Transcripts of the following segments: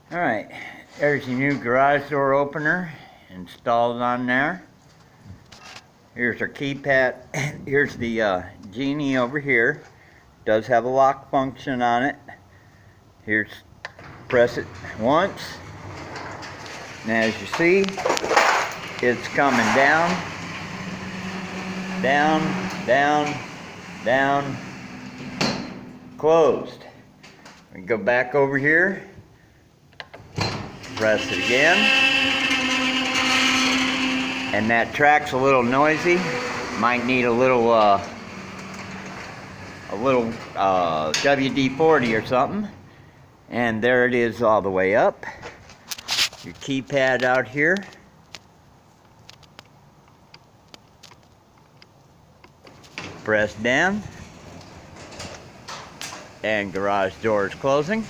Alright, there's your new garage door opener installed on there. Here's our keypad. Here's the Genie over here. Does have a lock function on it. Here's, press it once. And as you see, it's coming down, down, down, down, closed. We go back over here. Press it again, and that track's a little noisy. Might need a little WD-40 or something. And there it is all the way up. Your keypad out here. Press down, and garage door is closing.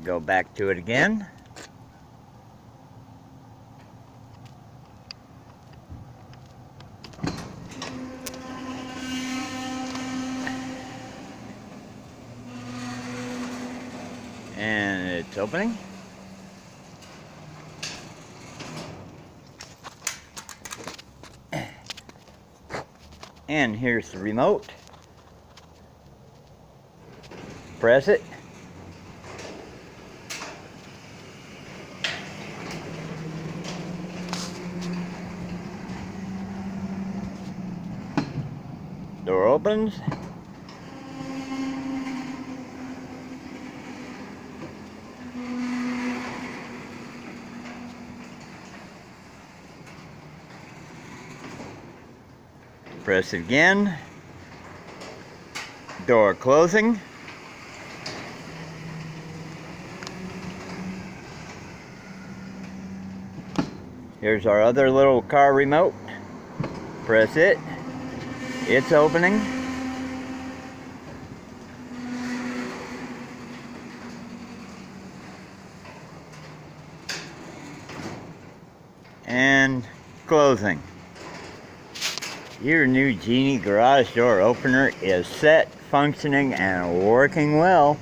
Go back to it again. And it's opening. And here's the remote. Press it. Door opens. Press it again. Door closing. Here's our other little car remote. Press it. It's opening. And closing. Your new Genie garage door opener is set, functioning, and working well.